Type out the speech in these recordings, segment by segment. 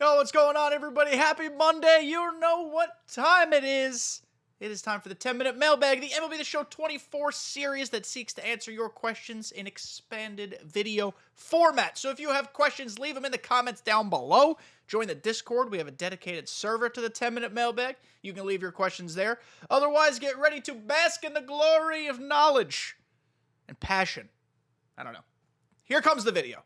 Yo, what's going on, everybody? Happy Monday. You know what time it is. It is time for the 10-Minute Mailbag, the MLB The Show 24 series that seeks to answer your questions in expanded video format. So if you have questions, leave them in the comments down below. Join the Discord. We have a dedicated server to the 10-Minute Mailbag. You can leave your questions there. Otherwise, get ready to bask in the glory of knowledge and passion. I don't know. Here comes the video.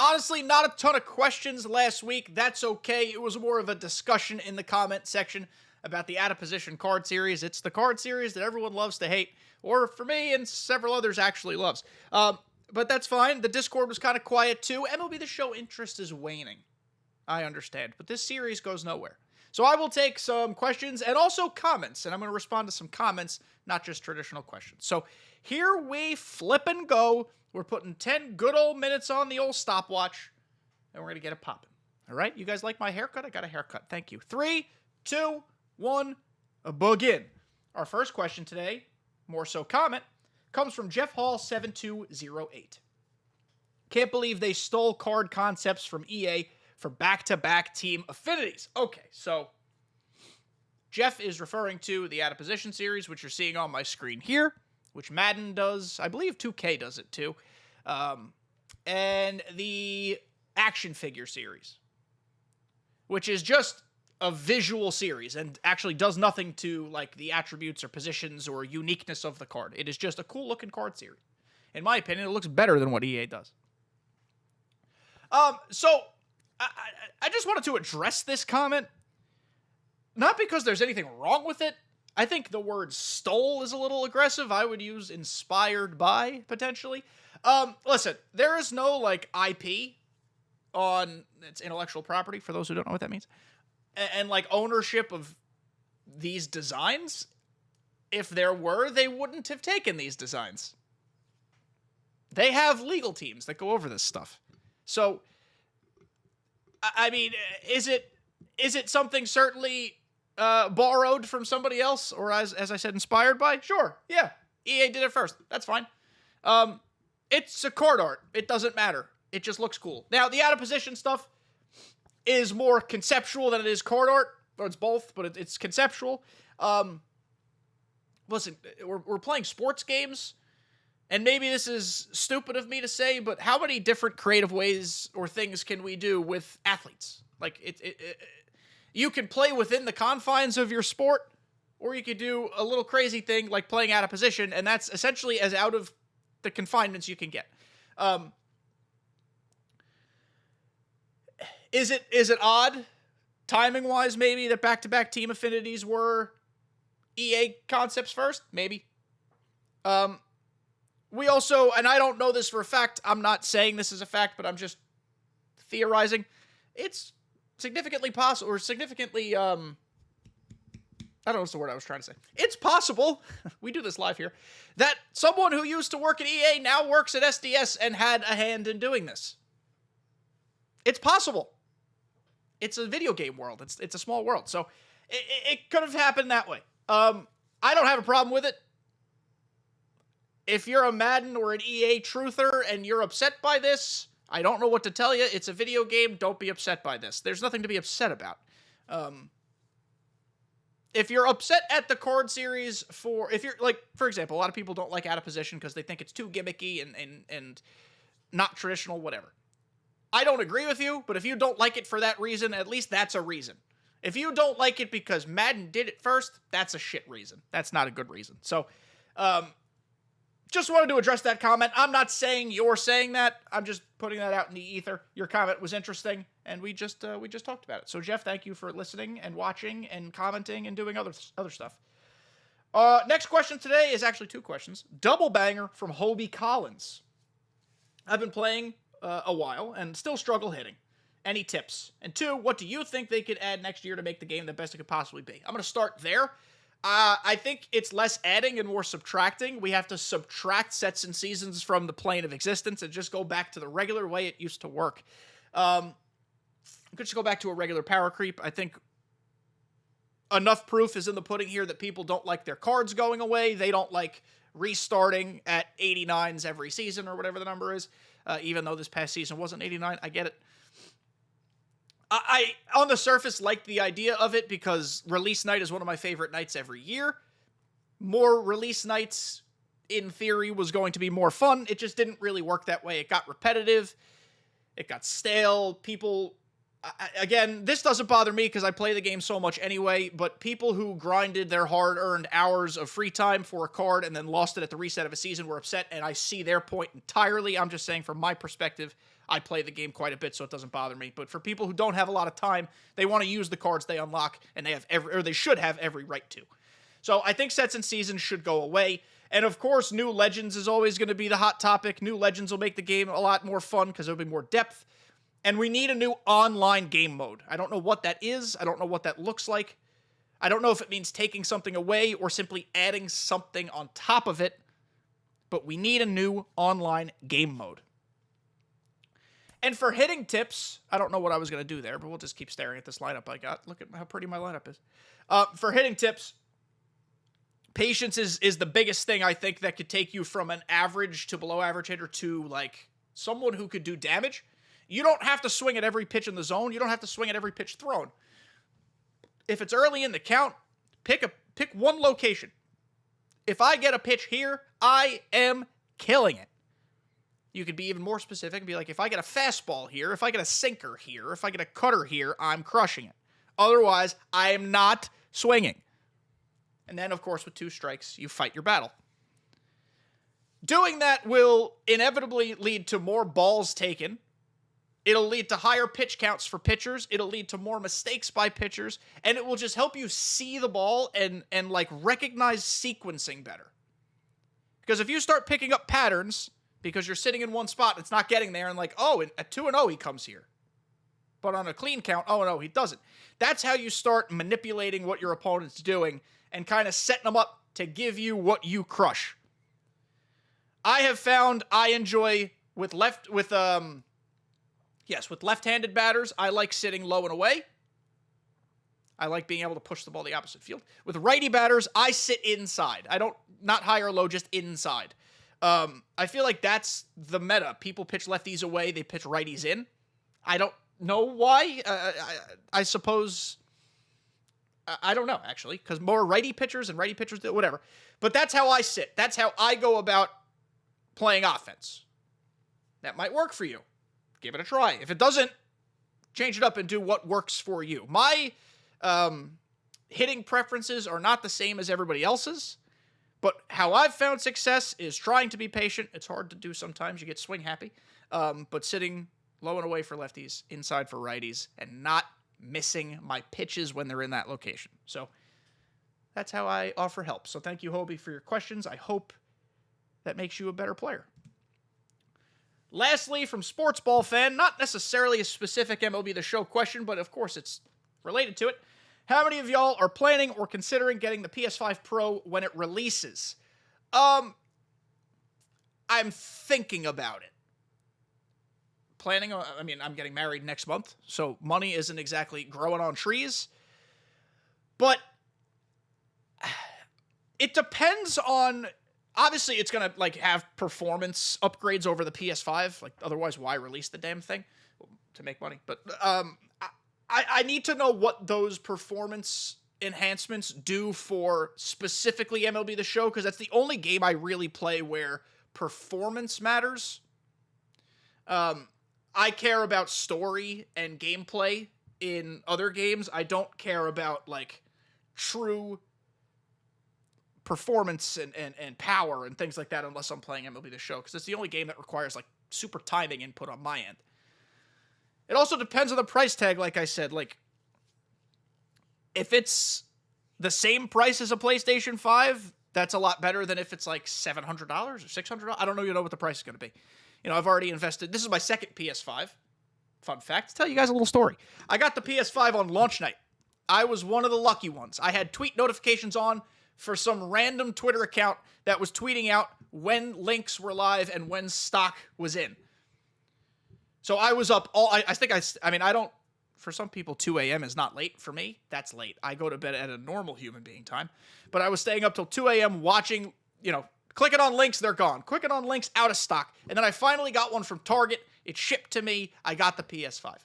Honestly, not a ton of questions last week. That's okay. It was more of a discussion in the comment section about the out-of-position card series. It's the card series that everyone loves to hate, or for me and several others actually loves. But that's fine. The Discord was kind of quiet too. MLB The Show interest is waning. I understand. But this series goes nowhere. So I will take some questions and also comments, and I'm going to respond to some comments, not just traditional questions. So here we flip and go. We're putting 10 good old minutes on the old stopwatch, and we're going to get it popping. All right? You guys like my haircut? I got a haircut. Thank you. 3, 2, 1, begin. Our first question today, more so comment, comes from Jeff Hall 7208. Can't believe they stole card concepts from EA for back-to-back team affinities. Okay, so Jeff is referring to the out-of-position series, which you're seeing on my screen here, which Madden does. I believe 2K does it too. And the action figure series, which is just a visual series and actually does nothing to like the attributes or positions or uniqueness of the card. It is just a cool looking card series. In my opinion, it looks better than what EA does. So I just wanted to address this comment, not because there's anything wrong with it. I think the word stole is a little aggressive. I would use inspired by, potentially. Listen, there is no, like, IP on its intellectual property, for those who don't know what that means. And like, ownership of these designs. If there were, they wouldn't have taken these designs. They have legal teams that go over this stuff. So, I mean, is it something certainly borrowed from somebody else, or as I said, inspired by? Sure, yeah. EA did it first. That's fine. It's a card art. It doesn't matter. It just looks cool. Now, the out-of-position stuff is more conceptual than it is card art, or it's both, but it's conceptual. Listen, we're playing sports games, and maybe this is stupid of me to say, but how many different creative ways or things can we do with athletes? Like, you can play within the confines of your sport, or you could do a little crazy thing like playing out of position, and that's essentially as out of the confinements you can get. Is it odd, timing-wise, maybe, that back-to-back team affinities were EA concepts first? Maybe. We also, and I don't know this for a fact, I'm not saying this is a fact, but I'm just theorizing, it's significantly possible, or significantly, I don't know what's the word I was trying to say. It's possible, we do this live here, that someone who used to work at EA now works at SDS and had a hand in doing this. It's possible. It's a video game world. It's a small world. So it could have happened that way. I don't have a problem with it. If you're a Madden or an EA truther and you're upset by this, I don't know what to tell you. It's a video game. Don't be upset by this. There's nothing to be upset about. If you're upset at the card series if you're, like, for example, a lot of people don't like out of position because they think it's too gimmicky and not traditional, whatever. I don't agree with you, but if you don't like it for that reason, at least that's a reason. If you don't like it because Madden did it first, that's a shit reason. That's not a good reason. So, just wanted to address that comment. I'm not saying you're saying that. I'm just putting that out in the ether. Your comment was interesting, and we just talked about it. So, Jeff, thank you for listening and watching and commenting and doing other stuff. Next question today is actually 2 questions. Double banger from Hobie Collins. I've been playing a while and still struggle hitting. Any tips? And 2, what do you think they could add next year to make the game the best it could possibly be? I'm going to start there. I think it's less adding and more subtracting. We have to subtract sets and seasons from the plane of existence and just go back to the regular way it used to work. We could just go back to a regular power creep. I think enough proof is in the pudding here that people don't like their cards going away. They don't like restarting at 89s every season or whatever the number is. even though this past season wasn't 89. I get it. I on the surface, like the idea of it because release night is one of my favorite nights every year. More release nights, in theory, was going to be more fun. It just didn't really work that way. It got repetitive. It got stale. People... Again, this doesn't bother me because I play the game so much anyway, but people who grinded their hard-earned hours of free time for a card and then lost it at the reset of a season were upset, and I see their point entirely. I'm just saying from my perspective, I play the game quite a bit, so it doesn't bother me. But for people who don't have a lot of time, they want to use the cards they unlock, and they should have every right to. So I think sets and seasons should go away. And of course, new Legends is always going to be the hot topic. New Legends will make the game a lot more fun because there'll be more depth. And we need a new online game mode. I don't know what that is. I don't know what that looks like. I don't know if it means taking something away or simply adding something on top of it. But we need a new online game mode. And for hitting tips, I don't know what I was going to do there, but we'll just keep staring at this lineup I got. Look at how pretty my lineup is. For hitting tips, patience is the biggest thing I think that could take you from an average to below average hitter to like someone who could do damage. You don't have to swing at every pitch in the zone. You don't have to swing at every pitch thrown. If it's early in the count, pick one location. If I get a pitch here, I am killing it. You could be even more specific and be like, if I get a fastball here, if I get a sinker here, if I get a cutter here, I'm crushing it. Otherwise, I am not swinging. And then, of course, with 2 strikes, you fight your battle. Doing that will inevitably lead to more balls taken. It'll lead to higher pitch counts for pitchers. It'll lead to more mistakes by pitchers. And it will just help you see the ball and like recognize sequencing better. Because if you start picking up patterns because you're sitting in one spot and it's not getting there and like, oh, at 2-0 he comes here. But on a clean count, oh no, he doesn't. That's how you start manipulating what your opponent's doing and kind of setting them up to give you what you crush. I have found I enjoy with left-handed batters, I like sitting low and away. I like being able to push the ball the opposite field. With righty batters, I sit inside. Not high or low, just inside. I feel like that's the meta. People pitch lefties away, they pitch righties in. I don't know why. I suppose... I don't know, actually, because more righty pitchers and righty pitchers, whatever. But that's how I sit. That's how I go about playing offense. That might work for you. Give it a try. If it doesn't, change it up and do what works for you. My hitting preferences are not the same as everybody else's, but how I've found success is trying to be patient. It's hard to do sometimes. You get swing happy. But sitting low and away for lefties, inside for righties, and not missing my pitches when they're in that location. So that's how I offer help. So thank you, Hobie, for your questions. I hope that makes you a better player. Lastly, from Sports Ball Fan, not necessarily a specific MLB The Show question, but of course it's related to it. How many of y'all are planning or considering getting the PS5 Pro when it releases? I'm thinking about it. I'm getting married next month, so money isn't exactly growing on trees. But it depends on... Obviously, it's going to have performance upgrades over the PS5. Otherwise, why release the damn thing? To make money. But I need to know what those performance enhancements do for specifically MLB The Show, because that's the only game I really play where performance matters. I care about story and gameplay in other games. I don't care about, true performance and power and things like that unless I'm playing MLB The Show, because it's the only game that requires, super timing input on my end. It also depends on the price tag, like I said. If it's the same price as a PlayStation 5, that's a lot better than if it's, $700 or $600. I don't even know what the price is going to be. I've already invested. This is my second PS5. Fun fact. To tell you guys a little story. I got the PS5 on launch night. I was one of the lucky ones. I had tweet notifications on for some random Twitter account that was tweeting out when links were live and when stock was in. So I was up I don't, for some people, 2 a.m. is not late. For me, that's late. I go to bed at a normal human being time. But I was staying up till 2 a.m. watching, Clicking on links, they're gone. Clicking on links, out of stock. And then I finally got one from Target. It shipped to me. I got the PS5.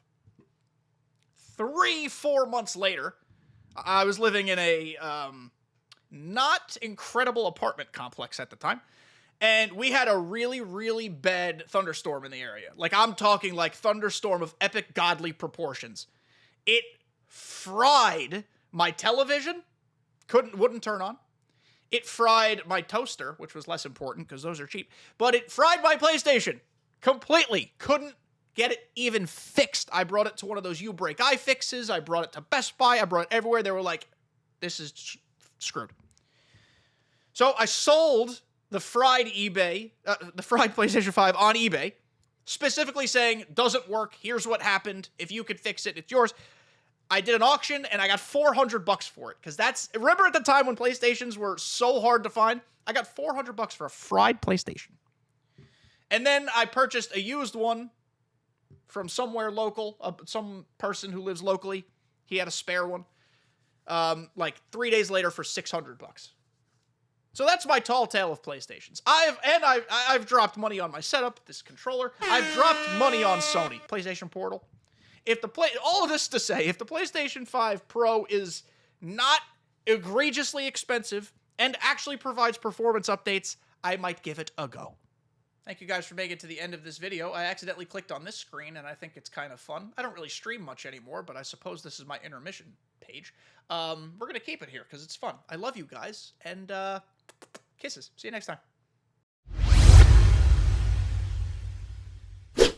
3-4 months later, I was living in a not incredible apartment complex at the time. And we had a really, really bad thunderstorm in the area. Like, I'm talking like thunderstorm of epic godly proportions. It fried my television. Wouldn't turn on. It fried my toaster, which was less important because those are cheap. But it fried my PlayStation completely. Couldn't get it even fixed. I brought it to one of those U-Break iFixes. I brought it to Best Buy. I brought it everywhere. They were like, this is screwed. So I sold the fried PlayStation 5 on eBay, specifically saying, doesn't work. Here's what happened. If you could fix it, it's yours. I did an auction, and I got $400 for it, because remember at the time when PlayStations were so hard to find? I got $400 for a fried PlayStation. And then I purchased a used one from somewhere local, some person who lives locally. He had a spare one, like 3 days later for $600. So that's my tall tale of PlayStations. I've dropped money on my setup, this controller. I've dropped money on Sony, PlayStation Portal. All of this to say, if the PlayStation 5 Pro is not egregiously expensive and actually provides performance updates, I might give it a go. Thank you guys for making it to the end of this video. I accidentally clicked on this screen, and I think it's kind of fun. I don't really stream much anymore, but I suppose this is my intermission page. We're going to keep it here because it's fun. I love you guys, and kisses. See you next time.